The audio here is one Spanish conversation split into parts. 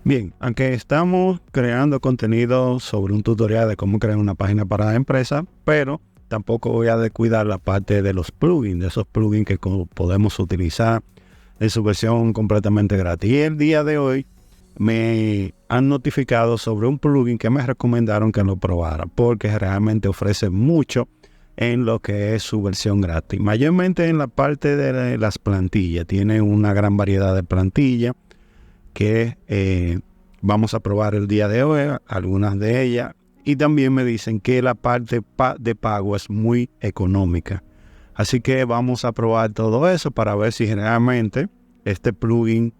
Bien, aunque estamos creando contenido sobre un tutorial de cómo crear una página para la empresa, pero tampoco voy a descuidar la parte de los plugins, de esos plugins que podemos utilizar en su versión completamente gratis. Y el día de hoy me han notificado sobre un plugin que me recomendaron que lo probara, porque realmente ofrece mucho en lo que es su versión gratis. Mayormente en la parte de las plantillas, tiene una gran variedad de plantillas que vamos a probar el día de hoy, algunas de ellas, y también me dicen que la parte de pago es muy económica. Así que vamos a probar todo eso para ver si realmente este plugin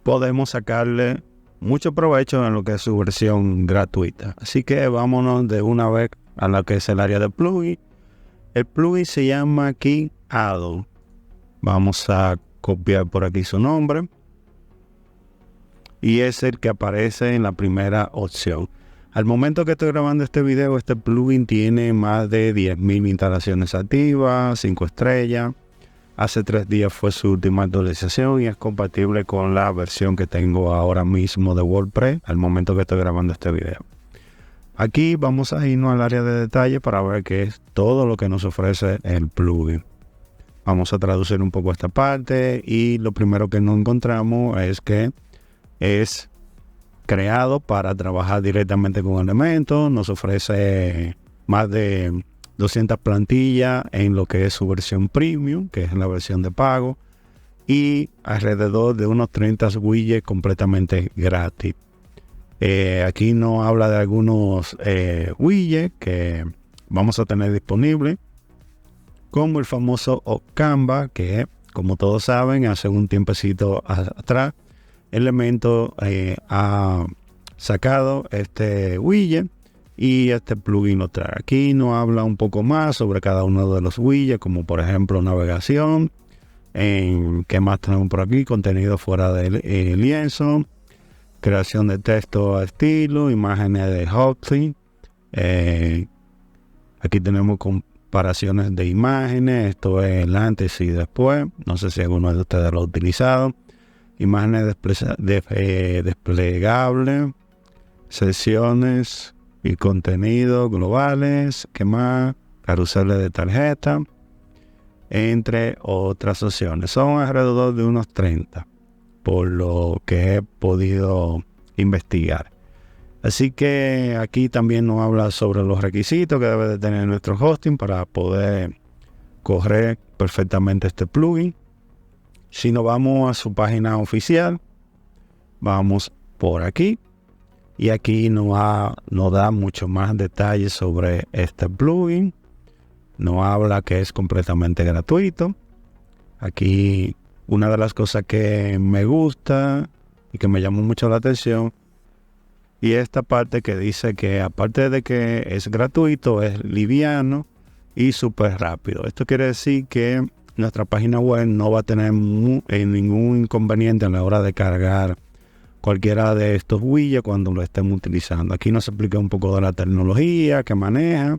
podemos sacarle mucho provecho en lo que es su versión gratuita. Así que vámonos de una vez a lo que es el área de plugin. El plugin se llama King Adol. Vamos a copiar por aquí su nombre. Y es el que aparece en la primera opción. Al momento que estoy grabando este video, este plugin tiene más de 10.000 instalaciones activas, 5 estrellas. Hace 3 días fue su última actualización y es compatible con la versión que tengo ahora mismo de WordPress al momento que estoy grabando este video. Aquí vamos a irnos al área de detalle para ver qué es todo lo que nos ofrece el plugin. Vamos a traducir un poco esta parte y lo primero que nos encontramos es que es creado para trabajar directamente con elementos. Nos ofrece más de 200 plantillas en lo que es su versión premium, que es la versión de pago, y alrededor de unos 30 widgets completamente gratis. Aquí nos habla de algunos widgets que vamos a tener disponibles, como el famoso Canva, que como todos saben, hace un tiempecito atrás Elementor ha sacado este widget y este plugin lo trae. Aquí nos habla un poco más sobre cada uno de los widgets, como por ejemplo navegación, ¿qué más tenemos por aquí? Contenido fuera del lienzo, creación de texto a estilo, imágenes de Hotkey. Aquí tenemos comparaciones de imágenes, esto es el antes y después. No sé si alguno de ustedes lo ha utilizado. Imágenes desplegables, sesiones y contenidos globales, ¿qué más? Caruseles de tarjeta, entre otras opciones. Son alrededor de unos 30, por lo que he podido investigar. Así que aquí también nos habla sobre los requisitos que debe de tener nuestro hosting para poder correr perfectamente este plugin. Si nos vamos a su página oficial, vamos por aquí y aquí nos da mucho más detalles sobre este plugin. Nos habla que es completamente gratuito. Aquí una de las cosas que me gusta y que me llamó mucho la atención, y esta parte que dice que aparte de que es gratuito, es liviano y súper rápido. Esto quiere decir que nuestra página web no va a tener ningún inconveniente a la hora de cargar cualquiera de estos widgets cuando lo estemos utilizando. Aquí nos explica un poco de la tecnología que maneja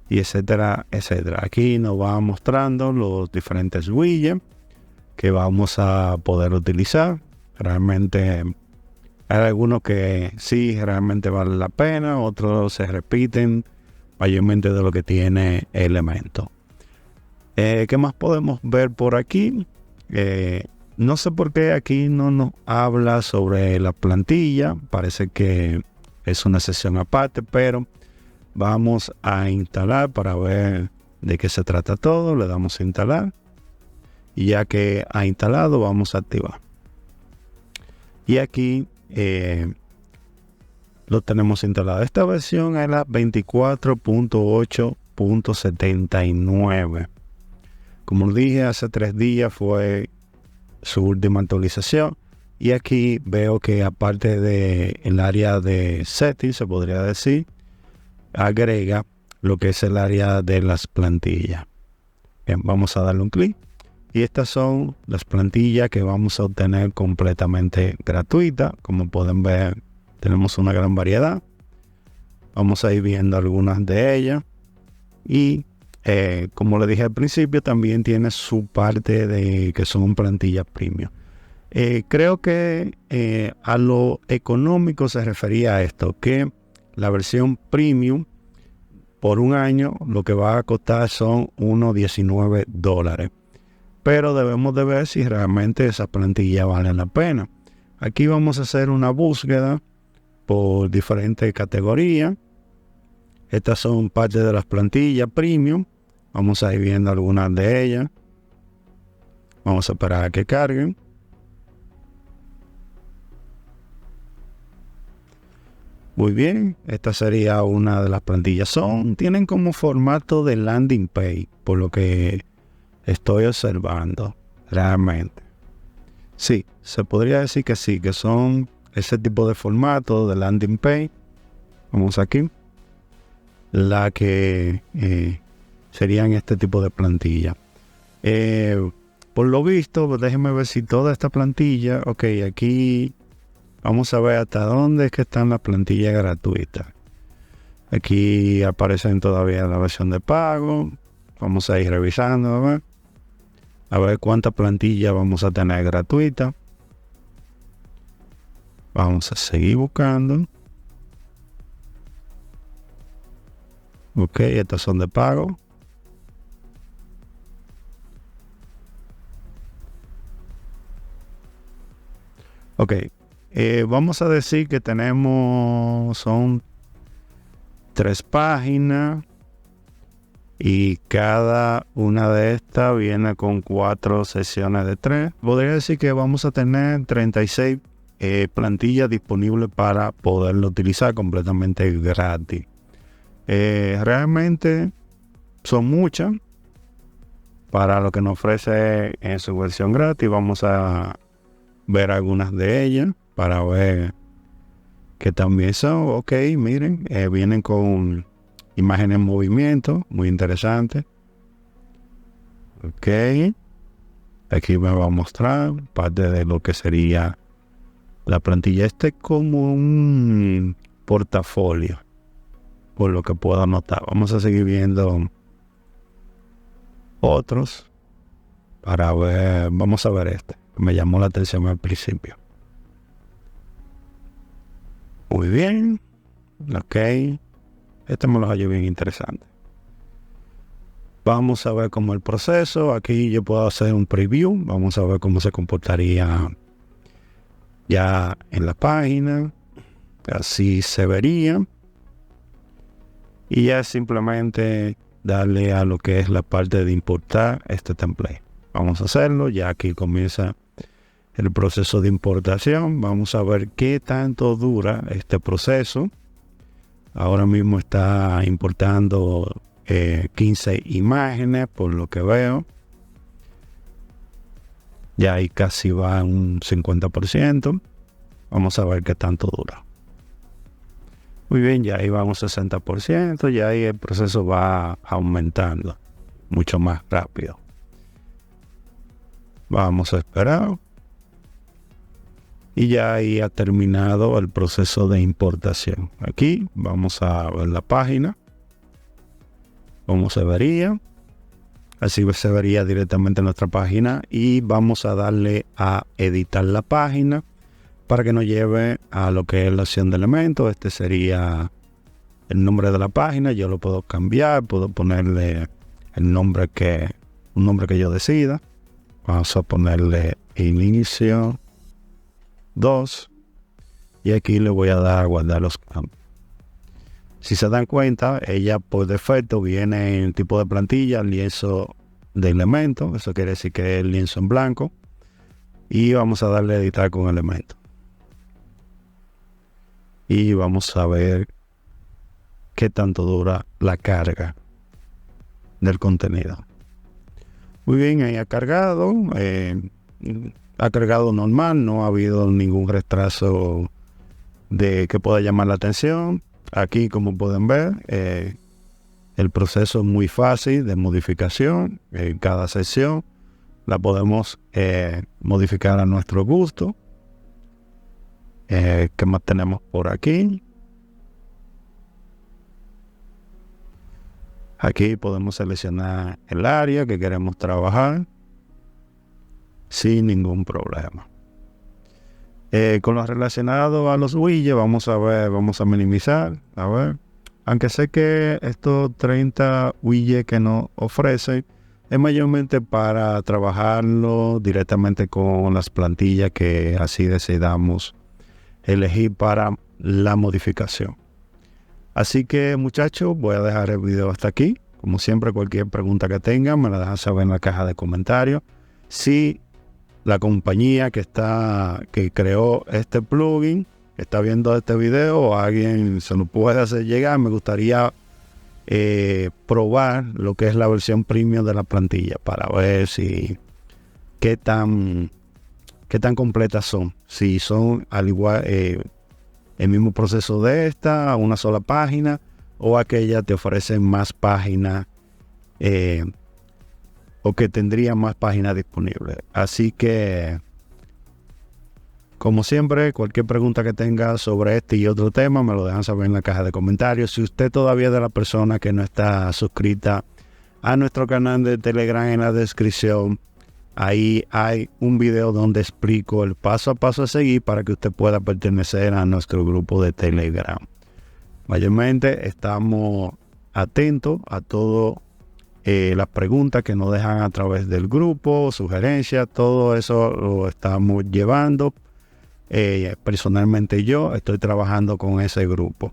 y etcétera, etcétera. Aquí nos va mostrando los diferentes widgets que vamos a poder utilizar. Realmente hay algunos que sí realmente valen la pena, otros se repiten mayormente de lo que tiene Elementor. ¿Qué más podemos ver por aquí? No sé por qué aquí no nos habla sobre la plantilla. Parece que es una sesión aparte, pero vamos a instalar para ver de qué se trata todo. Le damos a instalar. Y ya que ha instalado, vamos a activar. Y aquí lo tenemos instalado. Esta versión es la 24.8.79. Como dije, hace 3 días fue su última actualización. Y aquí veo que aparte del área de settings, se podría decir, agrega lo que es el área de las plantillas. Bien, vamos a darle un clic. Y estas son las plantillas que vamos a obtener completamente gratuitas. Como pueden ver, tenemos una gran variedad. Vamos a ir viendo algunas de ellas. Y como le dije al principio, también tiene su parte de que son plantillas premium. Creo que a lo económico se refería a esto, que la versión premium por un año lo que va a costar son unos $19. Pero debemos de ver si realmente esas plantillas valen la pena. Aquí vamos a hacer una búsqueda por diferentes categorías. Estas son parte de las plantillas premium. Vamos a ir viendo algunas de ellas. Vamos a esperar a que carguen. Muy bien, esta sería una de las plantillas. Tienen como formato de landing page, por lo que estoy observando realmente. Sí, se podría decir que sí, que son ese tipo de formato de landing page. Vamos aquí. La que serían este tipo de plantilla. Por lo visto, déjenme ver si toda esta plantilla, ok, aquí vamos a ver hasta dónde es que están las plantillas gratuitas. Aquí aparecen todavía la versión de pago. Vamos a ir revisando, a ver cuántas plantillas vamos a tener gratuitas. Vamos a seguir buscando. Ok, estas son de pago. Ok, vamos a decir que son 3 páginas y cada una de estas viene con 4 sesiones de 3. Podría decir que vamos a tener 36 plantillas disponibles para poderlo utilizar completamente gratis. Realmente son muchas para lo que nos ofrece en su versión gratis. Vamos a ver algunas de ellas para ver que también son, ok, miren, vienen con imágenes en movimiento, muy interesante. Ok, aquí me va a mostrar parte de lo que sería la plantilla. Este es como un portafolio, por lo que puedo anotar. Vamos a seguir viendo otros para ver. Vamos a ver este. Me llamó la atención al principio. Muy bien. Ok. Este me lo hallo bien interesante. Vamos a ver cómo el proceso. Aquí yo puedo hacer un preview. Vamos a ver cómo se comportaría ya en la página. Así se vería. Y ya simplemente darle a lo que es la parte de importar este template. Vamos a hacerlo. Ya aquí comienza el proceso de importación. Vamos a ver qué tanto dura este proceso. Ahora mismo está importando 15 imágenes, por lo que veo. Ya ahí casi va un 50%. Vamos a ver qué tanto dura. Muy bien, ya ahí va un 60%. Ya ahí el proceso va aumentando mucho más rápido. Vamos a esperar. Y ya ahí ha terminado el proceso de importación. Aquí vamos a ver la página. Cómo se vería. Así se vería directamente en nuestra página. Y vamos a darle a editar la página para que nos lleve a lo que es la opción de elementos. Este sería el nombre de la página. Yo lo puedo cambiar. Puedo ponerle un nombre que yo decida. Vamos a ponerle inicio 2 y aquí le voy a dar a guardar los cambios. Si se dan cuenta, ella por defecto viene en tipo de plantilla, lienzo de elementos. Eso quiere decir que es lienzo en blanco. Y vamos a darle a editar con elementos. Y vamos a ver qué tanto dura la carga del contenido. Muy bien, ahí ha cargado. Ha cargado normal, no ha habido ningún retraso de que pueda llamar la atención. Aquí, como pueden ver, el proceso es muy fácil de modificación. En cada sección la podemos modificar a nuestro gusto. ¿Qué más tenemos por aquí? Aquí podemos seleccionar el área que queremos trabajar sin ningún problema. Con lo relacionado a los widgets, vamos a minimizar, a ver. Aunque sé que estos 30 widgets que nos ofrecen es mayormente para trabajarlo directamente con las plantillas que así decidamos elegir para la modificación. Así que, muchachos, voy a dejar el video hasta aquí. Como siempre, cualquier pregunta que tengan me la dejan saber en la caja de comentarios. Si la compañía que creó este plugin está viendo este video o alguien se lo puede hacer llegar, me gustaría probar lo que es la versión premium de la plantilla para ver si qué tan completas son. Si son al igual el mismo proceso de esta, una sola página, o aquella te ofrecen más páginas o que tendría más páginas disponibles. Así que, como siempre, cualquier pregunta que tenga sobre este y otro tema me lo dejan saber en la caja de comentarios. Si usted todavía es de la persona que no está suscrita a nuestro canal de Telegram, en la descripción ahí hay un video donde explico el paso a paso a seguir para que usted pueda pertenecer a nuestro grupo de Telegram. Mayormente estamos atentos a todas las preguntas que nos dejan a través del grupo, sugerencias, todo eso lo estamos llevando. Personalmente yo estoy trabajando con ese grupo.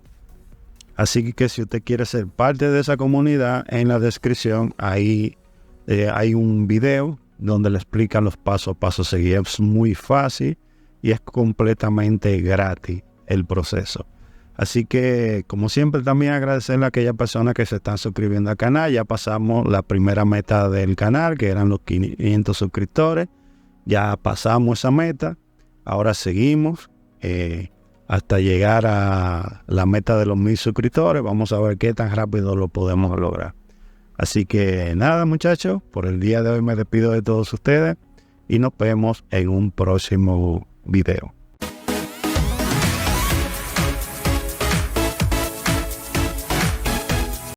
Así que si usted quiere ser parte de esa comunidad, en la descripción ahí hay un video donde le explican los pasos a paso a seguir. Es muy fácil y es completamente gratis el proceso. Así que, como siempre, también agradecerle a aquellas personas que se están suscribiendo al canal. Ya pasamos la primera meta del canal, que eran los 500 suscriptores. Ya pasamos esa meta. Ahora seguimos hasta llegar a la meta de los 1000 suscriptores. Vamos a ver qué tan rápido lo podemos lograr. Así que nada, muchachos, por el día de hoy me despido de todos ustedes y nos vemos en un próximo video.